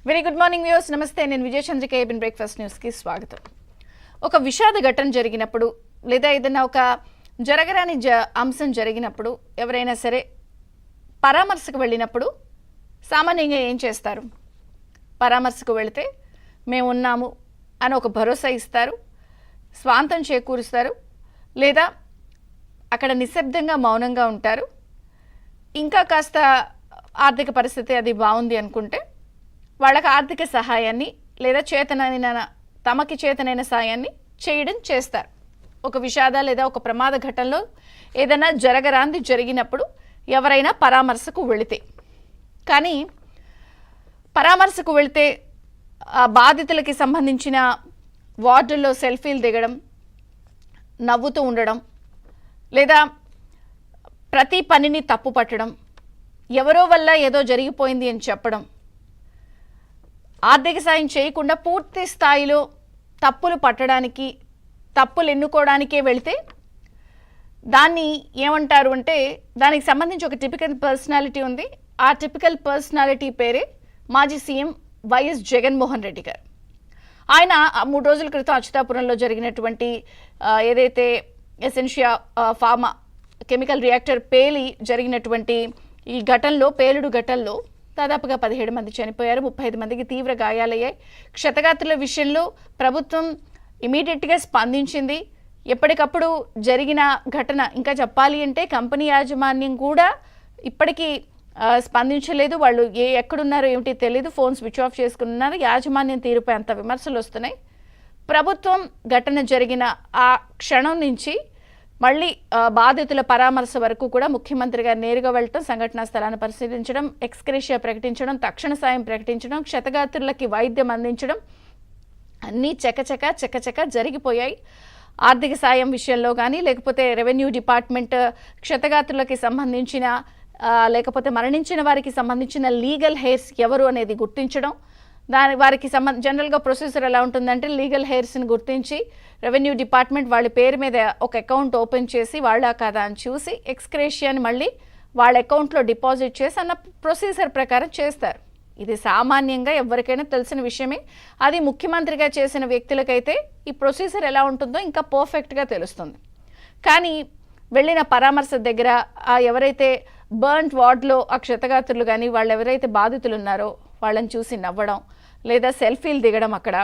Very good morning viewers. నమస్తే, నేను Vijayachandrika. ABN breakfast న్యూస్కి స్వాగతం. ఒక విషాద ఘటన జరిగినప్పుడు లేదా ఏదైనా ఒక జరగరాని అంశం జరిగినప్పుడు ఎవరైనా సరే పరామర్శకు వెళ్ళినప్పుడు సామాన్యంగా ఏం చేస్తారు? పరామర్శకు వెళితే మేము ఉన్నాము అని ఒక భరోసా ఇస్తారు, స్వాంతం చేకూరుస్తారు, లేదా అక్కడ నిశ్శబ్దంగా మౌనంగా ఉంటారు. ఇంకా కాస్త ఆర్థిక పరిస్థితి అది బాగుంది అనుకుంటే వాళ్ళకి ఆర్థిక సహాయాన్ని లేదా తమకి చేతనైన సాయాన్ని చేస్తారు. ఒక విషాద లేదా ఒక ప్రమాద ఘటనలో ఏదైనా జరగరాంది జరిగినప్పుడు ఎవరైనా పరామర్శకు వెళితే, కానీ పరామర్శకు వెళితే ఆ బాధితులకి సంబంధించిన వార్డుల్లో సెల్ఫీలు దిగడం, నవ్వుతూ ఉండడం, లేదా ప్రతి పనిని తప్పు పట్టడం, ఎవరో వల్ల ఏదో జరిగిపోయింది అని చెప్పడం, ఆర్థిక సాయం చేయకుండా పూర్తి స్థాయిలో తప్పులు పట్టడానికి, తప్పులు ఎన్నుకోవడానికే వెళితే దాన్ని ఏమంటారు అంటే, దానికి సంబంధించి ఒక టిపికల్ పర్సనాలిటీ ఉంది. ఆ టిపికల్ పర్సనాలిటీ పేరే మాజీ సీఎం వైఎస్ జగన్మోహన్ రెడ్డి గారు. ఆయన 3 రోజుల క్రితం అచ్యుతాపురంలో జరిగినటువంటి ఏదైతే ఎసెన్షియా ఫార్మా కెమికల్ రియాక్టర్ పేలి జరిగినటువంటి ఈ ఘటనలో, పేలుడు ఘటనలో దాదాపుగా 17 మంది చనిపోయారు, 35 మందికి తీవ్ర గాయాలయ్యాయి. క్షతగాత్రుల విషయంలో ప్రభుత్వం ఇమీడియట్గా స్పందించింది. ఎప్పటికప్పుడు జరిగిన ఘటన, ఇంకా చెప్పాలి అంటే కంపెనీ యాజమాన్యం కూడా ఇప్పటికీ స్పందించలేదు. వాళ్ళు ఎక్కడున్నారో ఏమిటి తెలియదు, ఫోన్ స్విచ్ ఆఫ్ చేసుకున్నారు. యాజమాన్యం తీరుపై అంత విమర్శలు వస్తున్నాయి. ప్రభుత్వం ఘటన జరిగిన ఆ క్షణం నుంచి మళ్ళీ బాధితుల పరామర్శ వరకు కూడా ముఖ్యమంత్రి గారు నేరుగా వెళ్ళటం, సంఘటనా స్థలాన్ని పరిశీలించడం, ఎక్స్గ్రేషియా ప్రకటించడం, తక్షణ సాయం ప్రకటించడం, క్షతగాత్రులకి వైద్యం అందించడం అన్నీ చకచక జరిగిపోయాయి. ఆర్థిక సాయం విషయంలో కానీ, లేకపోతే రెవెన్యూ డిపార్ట్మెంట్ క్షతగాత్రులకి సంబంధించిన లేకపోతే మరణించిన వారికి సంబంధించిన లీగల్ హెయిర్స్ ఎవరు అనేది గుర్తించడం, వారికి జనరల్గా ప్రొసీజర్ ఎలా ఉంటుందంటే, లీగల్ హెయిర్స్ని గుర్తించి రెవెన్యూ డిపార్ట్మెంట్ వాళ్ళ పేరు మీద ఒక అకౌంట్ ఓపెన్ చేసి వాళ్ళ కదా అని చూసి ఎక్స్గ్రేషియాని మళ్ళీ వాళ్ళ అకౌంట్లో డిపాజిట్ చేసి అన్న ప్రొసీజర్ ప్రకారం చేస్తారు. ఇది సామాన్యంగా ఎవరికైనా తెలిసిన విషయమే. అది ముఖ్యమంత్రిగా చేసిన వ్యక్తులకైతే ఈ ప్రొసీజర్ ఎలా ఉంటుందో ఇంకా పర్ఫెక్ట్గా తెలుస్తుంది. కానీ వెళ్ళిన పరామర్శ దగ్గర ఎవరైతే బర్న్ట్ వార్డ్లో ఆ క్షతగాత్రులు కానీ వాళ్ళు ఎవరైతే బాధితులు ఉన్నారో వాళ్ళని చూసి నవ్వడం, లేదా సెల్ఫీలు దిగడం, అక్కడ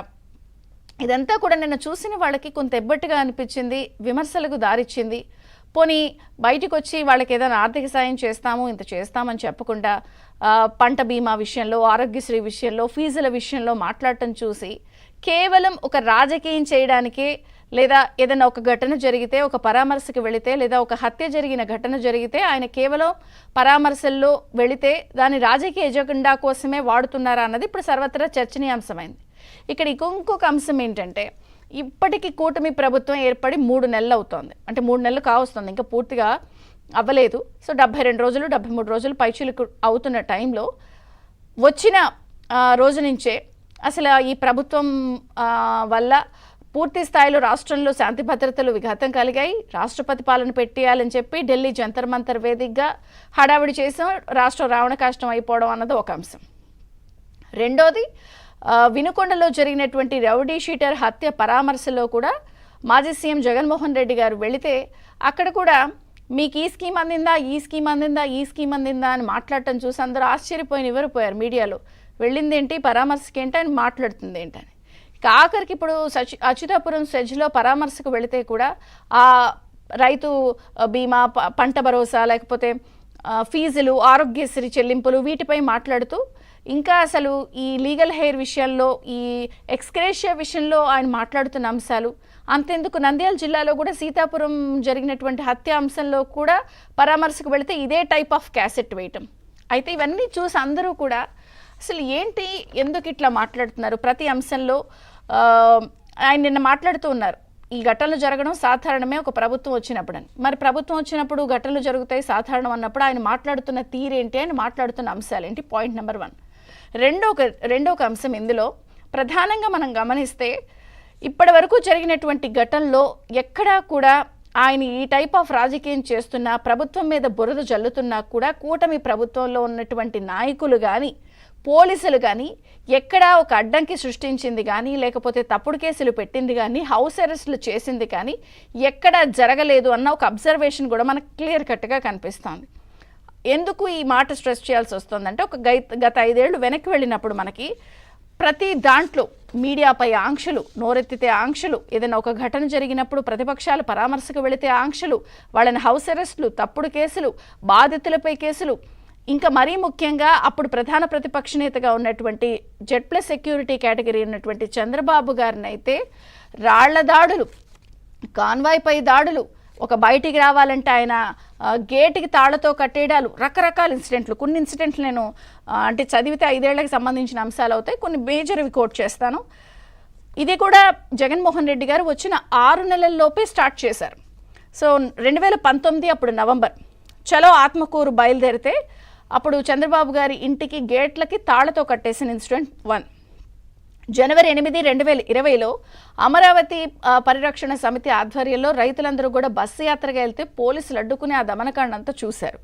ఇదంతా కూడా నిన్న చూసిన వాళ్ళకి కొంత ఎబ్బట్టుగా అనిపించింది, విమర్శలకు దారిచ్చింది. పోనీ బయటకు వచ్చి వాళ్ళకి ఏదైనా ఆర్థిక సాయం చేస్తాము, ఇంత చేస్తామని చెప్పకుండా పంట బీమా విషయంలో, ఆరోగ్యశ్రీ విషయంలో, ఫీజుల విషయంలో మాట్లాడటం చూసి కేవలం ఒక రాజకీయం చేయడానికే, లేదా ఏదైనా ఒక ఘటన జరిగితే, ఒక పరామర్శకు వెళితే, లేదా ఒక హత్య జరిగిన ఘటన జరిగితే ఆయన కేవలం పరామర్శల్లో వెళితే దాని రాజకీయ ఎజెండా కోసమే వాడుతున్నారా అన్నది ఇప్పుడు సర్వత్రా చర్చనీయాంశమైంది. ఇక్కడ ఇంకొక అంశం ఏంటంటే, ఇప్పటికీ కూటమి ప్రభుత్వం ఏర్పడి 3 నెలలు అవుతోంది. అంటే 3 నెలలు కావస్తుంది, ఇంకా పూర్తిగా అవ్వలేదు. సో 72 రోజులు 73 రోజులు పైచీలకు అవుతున్న టైంలో వచ్చిన రోజు నుంచే అసలు ఈ ప్రభుత్వం వల్ల పూర్తి స్థాయిలో రాష్ట్రంలో శాంతి భద్రతలు విఘాతం కలిగాయి. రాష్ట్రపతి పాలన పెట్టేయాలని చెప్పి ఢిల్లీ జంతర్ మంతర్ వేదికగా హడావిడి చేసాం. రాష్ట్రం రావణ కాష్టం అయిపోవడం అన్నది ఒక అంశం. రెండోది, వినుకొండలో జరిగినటువంటి రౌడీ షీటర్ హత్య పరామర్శలో కూడా మాజీ సీఎం జగన్మోహన్ రెడ్డి గారు వెళితే అక్కడ కూడా మీకు ఈ స్కీమ్ అందిందా, ఈ స్కీమ్ అందిందా, ఈ స్కీమ్ అందిందా అని మాట్లాడటం చూసి అందరూ ఆశ్చర్యపోయి నివ్వరిపోయారు. మీడియాలో వెళ్ళింది ఏంటి, పరామర్శకి ఏంటి అని మాట్లాడుతుంది ఏంటని. ఆఖరికి ఇప్పుడు అచ్యుతాపురం సెజ్లో పరామర్శకు వెళితే కూడా ఆ రైతు బీమా, పంట భరోసా, లేకపోతే ఫీజులు, ఆరోగ్యశ్రీ చెల్లింపులు వీటిపై మాట్లాడుతూ, ఇంకా అసలు ఈ లీగల్ హెయిర్ విషయంలో, ఈ ఎక్స్గ్రేషియా విషయంలో ఆయన మాట్లాడుతున్న అంశాలు అంతెందుకు, నంద్యాల జిల్లాలో కూడా సీతాపురం జరిగినటువంటి హత్య అంశంలో కూడా పరామర్శకు వెళితే ఇదే టైప్ ఆఫ్ క్యాసెట్ వేయటం. అయితే ఇవన్నీ చూసి అందరూ కూడా అసలు ఏంటి, ఎందుకు ఇట్లా మాట్లాడుతున్నారు ప్రతి అంశంలో. ఆయన నిన్న మాట్లాడుతూ ఉన్నారు, ఈ ఘటనలు జరగడం సాధారణమే ఒక ప్రభుత్వం వచ్చినప్పుడు అని. మరి ప్రభుత్వం వచ్చినప్పుడు ఘటనలు జరుగుతాయి సాధారణం అన్నప్పుడు ఆయన మాట్లాడుతున్న తీరేంటి, ఆయన మాట్లాడుతున్న అంశాలు ఏంటి? Point number 1. రెండో అంశం ఇందులో ప్రధానంగా మనం గమనిస్తే, ఇప్పటి వరకు జరిగినటువంటి ఘటనలో ఎక్కడా కూడా ఆయన ఈ టైప్ ఆఫ్ రాజకీయం చేస్తున్నా, ప్రభుత్వం మీద బురద జల్లుతున్నా కూడా కూటమి ప్రభుత్వంలో ఉన్నటువంటి నాయకులు కానీ, పోలీసులు కానీ ఎక్కడా ఒక అడ్డంకి సృష్టించింది కానీ లేకపోతే తప్పుడు కేసులు పెట్టింది కానీ హౌస్ అరెస్టులు చేసింది కానీ ఎక్కడ జరగలేదు అన్న ఒక అబ్జర్వేషన్ కూడా మనకు క్లియర్ కట్గా కనిపిస్తుంది. ఎందుకు ఈ మాట స్ట్రెస్ చేయాల్సి వస్తుందంటే ఒక గత 5 ఏళ్ళు వెనక్కి వెళ్ళినప్పుడు మనకి ప్రతి దాంట్లో మీడియాపై ఆంక్షలు, నోరెత్తితే ఆంక్షలు, ఏదైనా ఒక ఘటన జరిగినప్పుడు ప్రతిపక్షాలు పరామర్శకు వెళితే ఆంక్షలు, వాళ్ళని హౌస్ అరెస్టులు, తప్పుడు కేసులు, బాధితులపై కేసులు, ఇంకా మరీ ముఖ్యంగా అప్పుడు ప్రధాన ప్రతిపక్ష నేతగా ఉన్నటువంటి జెడ్+ సెక్యూరిటీ కేటగిరీ ఉన్నటువంటి చంద్రబాబు గారిని అయితే రాళ్ల దాడులు, కాన్వాయ్పై దాడులు, ఒక బయటికి రావాలంటే ఆయన గేటుకి తాళ్లతో కట్టేయడాలు, రకరకాల ఇన్సిడెంట్లు. కొన్ని ఇన్సిడెంట్లు నేను అంటే చదివితే 5 ఏళ్లకు సంబంధించిన అంశాలు అవుతాయి, కొన్ని మేజర్వి కోట్ చేస్తాను. ఇది కూడా జగన్మోహన్ రెడ్డి గారు వచ్చిన 6 నెలల్లోపే స్టార్ట్ చేశారు. సో 2019 అప్పుడు నవంబర్ చలో ఆత్మకూరు బయలుదేరితే అప్పుడు చంద్రబాబు గారి ఇంటికి గేట్లకి తాళ్లతో కట్టేసిన ఇన్సిడెంట్ 1. జనవరి 8, 2020లో అమరావతి పరిరక్షణ సమితి ఆధ్వర్యంలో రైతులందరూ కూడా బస్సు యాత్రగా వెళ్తే పోలీసులు అడ్డుకుని ఆ దమనకాండంతా చూశారు.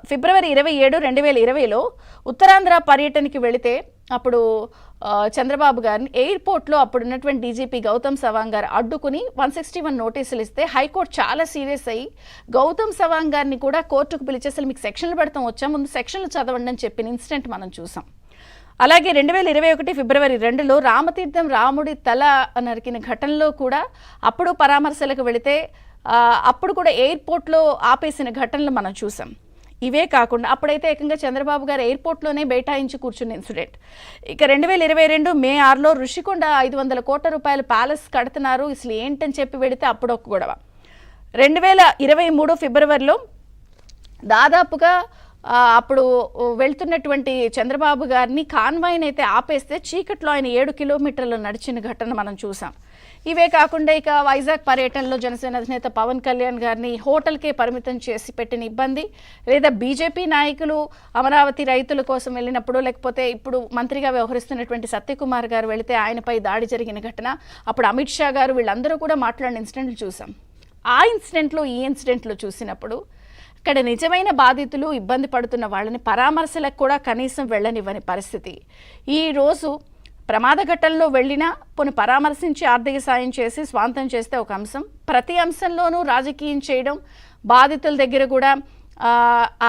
ఫిబ్రవరి 27, 2020లో ఉత్తరాంధ్ర పర్యటనకి వెళితే అప్పుడు చంద్రబాబు గారిని ఎయిర్పోర్ట్లో అప్పుడు ఉన్నటువంటి డీజీపీ గౌతమ్ సవాంగ్ గారు అడ్డుకుని 161 నోటీసులు ఇస్తే హైకోర్టు చాలా సీరియస్ అయ్యి గౌతమ్ సవాంగ్ గారిని కూడా కోర్టుకు పిలిచి అసలు మీకు సెక్షన్లు పెడతాం వచ్చా, ముందు సెక్షన్లు చదవండి అని చెప్పిన ఇన్సిడెంట్ మనం చూసాం. అలాగే 2021 ఫిబ్రవరి 2లో రామతీర్థం రాముడి తల నరికిన ఘటనలో కూడా అప్పుడు పరామర్శలకు వెళితే అప్పుడు కూడా ఎయిర్పోర్ట్లో ఆపేసిన ఘటనలు మనం చూసాం. ఇవే కాకుండా అప్పుడైతే ఏకంగా చంద్రబాబు గారు ఎయిర్పోర్ట్లోనే బైఠాయించి కూర్చున్న ఇన్సిడెంట్. ఇక 2022 మే 6లో ఋషికొండ 500 కోట్ల రూపాయల ప్యాలెస్ కడుతున్నారు, అసలు ఏంటని చెప్పి వెళితే అప్పుడు ఒక గొడవ. 2023 ఫిబ్రవరిలో దాదాపుగా అప్పుడు వెళ్తున్నటువంటి చంద్రబాబు గారిని కాన్వాయ్ని అయితే ఆపేస్తే చీకట్లో ఆయన 7 కిలోమీటర్లు నడిచిన ఘటన మనం చూసాం. ఇవే కాకుండా ఇక వైజాగ్ పర్యటనలో జనసేన అధినేత పవన్ కళ్యాణ్ గారిని హోటల్కే పరిమితం చేసి పెట్టిన ఇబ్బంది, లేదా బీజేపీ నాయకులు అమరావతి రైతుల కోసం వెళ్ళినప్పుడు, లేకపోతే ఇప్పుడు మంత్రిగా వ్యవహరిస్తున్నటువంటి సత్యకుమార్ గారు వెళితే ఆయనపై దాడి జరిగిన ఘటన, అప్పుడు అమిత్ షా గారు వీళ్ళందరూ కూడా మాట్లాడిన ఇన్సిడెంట్లు చూసాం. ఆ ఇన్సిడెంట్లో ఈ ఇన్సిడెంట్లో చూసినప్పుడు ఇక్కడ నిజమైన బాధితులు ఇబ్బంది పడుతున్న వాళ్ళని పరామర్శలకు కూడా కనీసం వెళ్ళనివ్వని పరిస్థితి. ఈరోజు ప్రమాద ఘట్టంలో వెళ్ళినా పోనీ పరామర్శించి ఆర్థిక సాయం చేసి స్వాంతం చేస్తే ఒక అంశం, ప్రతి అంశంలోనూ రాజకీయం చేయడం, బాధితుల దగ్గర కూడా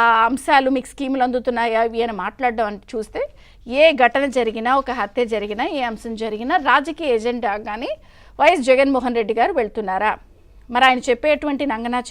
ఆ అంశాలు మీకు స్కీములు అందుతున్నాయా అవి అని మాట్లాడడం అని చూస్తే ఏ ఘటన జరిగినా, ఒక హత్య జరిగినా, ఏ అంశం జరిగినా రాజకీయ ఎజెండా కానీ వైఎస్ జగన్మోహన్ రెడ్డి గారు వెళ్తున్నారా? మరి ఆయన చెప్పేటువంటి నంగనాచి